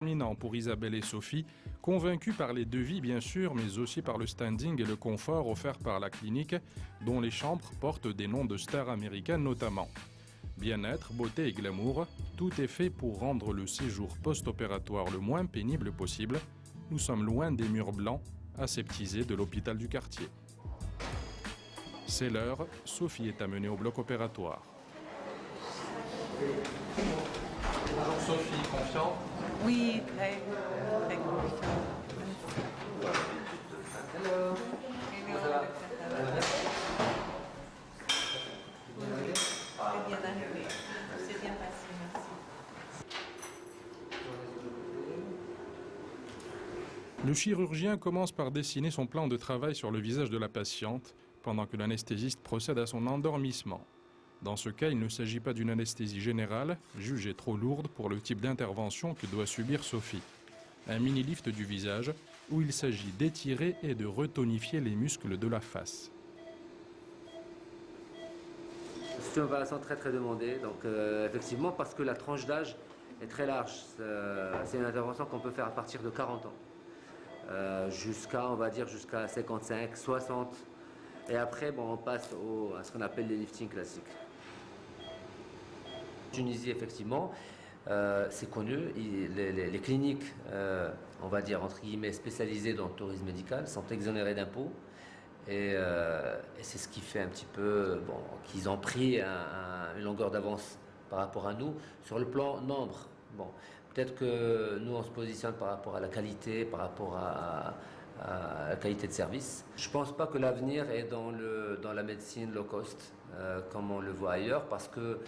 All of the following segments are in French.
Terminant pour Isabelle et Sophie, convaincus par les devis bien sûr, mais aussi par le standing et le confort offert par la clinique, dont les chambres portent des noms de stars américaines notamment. Bien-être, beauté et glamour, tout est fait pour rendre le séjour post-opératoire le moins pénible possible. Nous sommes loin des murs blancs, aseptisés de l'hôpital du quartier. C'est l'heure, Sophie est amenée au bloc opératoire. Bonjour Sophie, confiant? Oui, très confiant. Hello. C'est bien arrivé. C'est bien passé, merci. Le chirurgien commence par dessiner son plan de travail sur le visage de la patiente, pendant que l'anesthésiste procède à son endormissement. Dans ce cas, il ne s'agit pas d'une anesthésie générale, jugée trop lourde pour le type d'intervention que doit subir Sophie. Un mini-lift du visage, où il s'agit d'étirer et de retonifier les muscles de la face. C'est une opération très demandée, donc effectivement parce que la tranche d'âge est très large. C'est une intervention qu'on peut faire à partir de 40 ans, jusqu'à, on va dire, jusqu'à 55, 60. Et après, bon, on passe à ce qu'on appelle les liftings classiques. En Tunisie, effectivement, c'est connu. Les cliniques, on va dire, entre guillemets, spécialisées dans le tourisme médical sont exonérées d'impôts. Et c'est ce qui fait un petit peu qu'ils ont pris une longueur d'avance par rapport à nous sur le plan nombre. Bon, peut-être que nous, on se positionne par rapport à la qualité, par rapport à la qualité de service. Je ne pense pas que l'avenir est dans la médecine low cost, comme on le voit ailleurs, parce que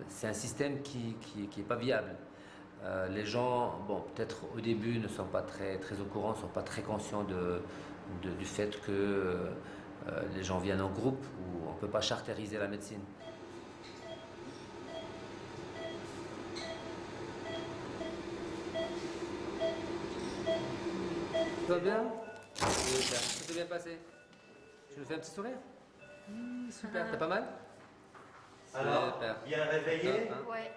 c'est un système qui n'est pas viable. Les gens, peut-être au début, ne sont pas très au courant, ne sont pas très conscients du fait que les gens viennent en groupe, où on ne peut pas chartériser la médecine. Ça va bien? Super, ça s'est bien passé. Tu nous fais un petit sourire? Super, t'as pas mal? Alors, bien réveillé? Ouais.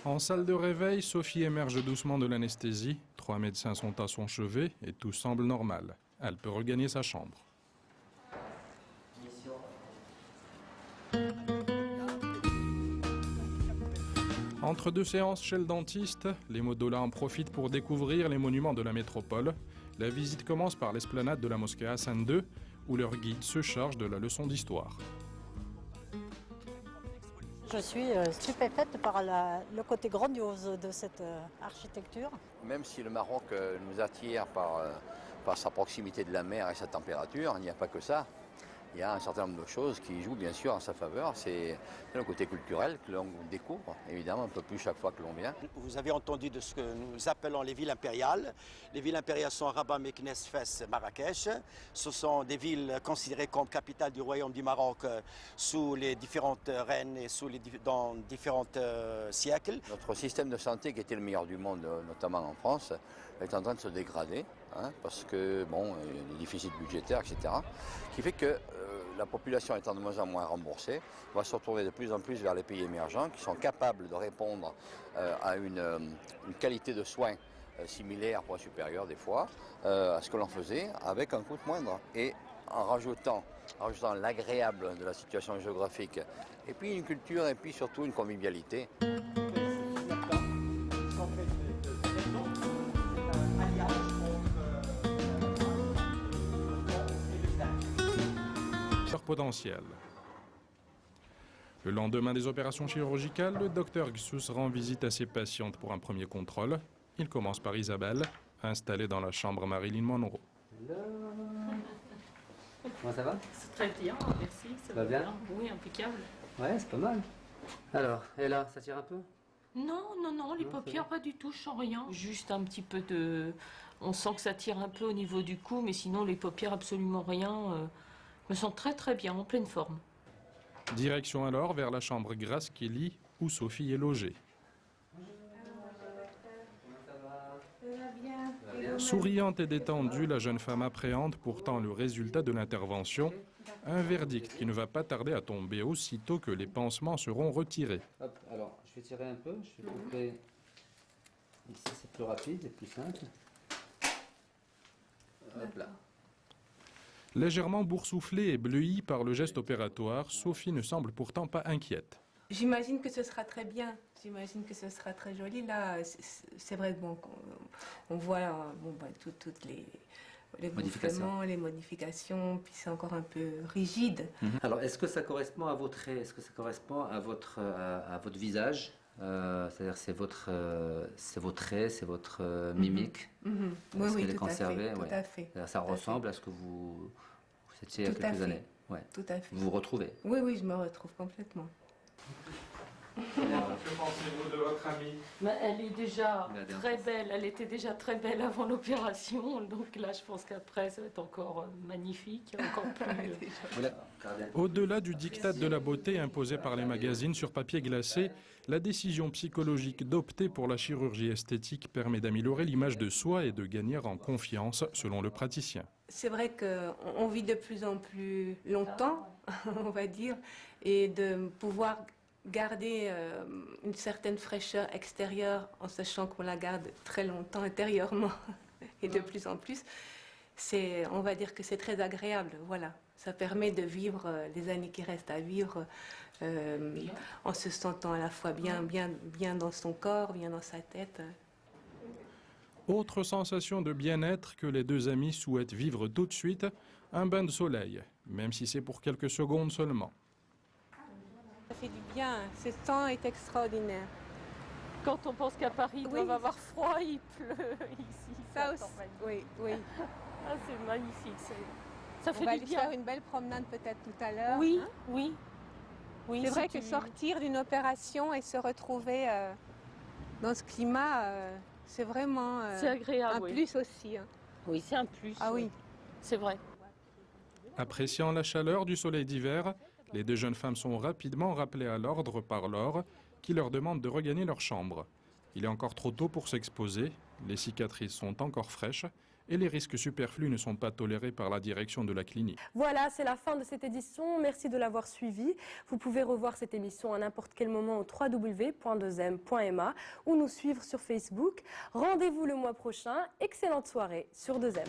En salle de réveil, Sophie émerge doucement de l'anesthésie. 3 médecins sont à son chevet et tout semble normal. Elle peut regagner sa chambre. Entre deux séances chez le dentiste, les modolas en profitent pour découvrir les monuments de la métropole. La visite commence par l'esplanade de la mosquée Hassan II, où leur guide se charge de la leçon d'histoire. Je suis stupéfaite par le côté grandiose de cette architecture. Même si le Maroc nous attire par sa proximité de la mer et sa température, il n'y a pas que ça. Il y a un certain nombre de choses qui jouent bien sûr en sa faveur. C'est le côté culturel que l'on découvre, évidemment un peu plus chaque fois que l'on vient. Vous avez entendu de ce que nous appelons les villes impériales. Les villes impériales sont Rabat, Meknès, Fès, Marrakech. Ce sont des villes considérées comme capitales du royaume du Maroc sous les différentes reines et dans différents siècles. Notre système de santé, qui était le meilleur du monde, notamment en France, est en train de se dégrader, parce que il y a des déficits budgétaires, etc. Qui fait que la population étant de moins en moins remboursée, va se retrouver de plus en plus vers les pays émergents qui sont capables de répondre à une qualité de soins similaire, voire supérieure des fois, à ce que l'on faisait avec un coût moindre. Et en rajoutant l'agréable de la situation géographique, et puis une culture, et puis surtout une convivialité. Potentiel. Le lendemain des opérations chirurgicales, le docteur Gsous rend visite à ses patientes pour un premier contrôle. Il commence par Isabelle, installée dans la chambre Marilyn Monroe. Comment ça va? C'est très bien, merci. Ça va bien? Oui, impeccable. Ouais, c'est pas mal. Alors, et là, ça tire un peu? Non, les paupières, pas du tout, je sens rien. Juste un petit peu de... On sent que ça tire un peu au niveau du cou, mais sinon, les paupières, absolument rien. Je me sens très bien, en pleine forme. Direction alors vers la chambre Grace Kelly, où Sophie est logée. Souriante et détendue, la jeune femme appréhende pourtant le résultat de l'intervention. Un verdict qui ne va pas tarder à tomber aussitôt que les pansements seront retirés. Hop, alors, je vais tirer un peu, je vais couper Ici, c'est plus rapide et plus simple. Hop là. Légèrement boursouflée et bleuie par le geste opératoire, Sophie ne semble pourtant pas inquiète. J'imagine que ce sera très bien. J'imagine que ce sera très joli. Là, c'est vrai que bon, on voit toutes les gonflements, les modifications, puis c'est encore un peu rigide. Alors, est-ce que ça correspond à vos traits? Est-ce que ça correspond à votre visage? C'est-à-dire c'est vos traits, c'est votre mimique. Oui, tout à fait. Ça ressemble à ce que vous étiez il y a quelques années. Ouais. Tout à fait. Vous vous retrouvez? Oui, je me retrouve complètement. Que pensez-vous de votre amie? Elle est déjà très belle, elle était déjà très belle avant l'opération, donc là je pense qu'après ça va être encore magnifique, encore plus... Au-delà du diktat de la beauté imposé par les magazines sur papier glacé, la décision psychologique d'opter pour la chirurgie esthétique permet d'améliorer l'image de soi et de gagner en confiance, selon le praticien. C'est vrai qu'on vit de plus en plus longtemps, on va dire, et de pouvoir garder une certaine fraîcheur extérieure en sachant qu'on la garde très longtemps intérieurement et de plus en plus, on va dire que c'est très agréable, voilà. Ça permet de vivre les années qui restent à vivre en se sentant à la fois bien dans son corps, bien dans sa tête. Autre sensation de bien-être que les deux amis souhaitent vivre tout de suite, un bain de soleil, même si c'est pour quelques secondes seulement. Ça fait du bien, ce temps est extraordinaire. Quand on pense qu'à Paris, il doit avoir froid, il pleut ici. Ça aussi, oui. Ah, c'est magnifique. Ça fait on va du aller bien. faire une belle promenade peut-être tout à l'heure. Oui, hein? oui. C'est vrai que sortir d'une opération et se retrouver dans ce climat, c'est vraiment c'est agréable, un plus aussi. Hein. Oui, c'est un plus. Ah oui. C'est vrai. Appréciant la chaleur du soleil d'hiver, les deux jeunes femmes sont rapidement rappelées à l'ordre par Laure, qui leur demande de regagner leur chambre. Il est encore trop tôt pour s'exposer, les cicatrices sont encore fraîches et les risques superflus ne sont pas tolérés par la direction de la clinique. Voilà, c'est la fin de cette édition. Merci de l'avoir suivi. Vous pouvez revoir cette émission à n'importe quel moment au www.2m.ma ou nous suivre sur Facebook. Rendez-vous le mois prochain. Excellente soirée sur 2M.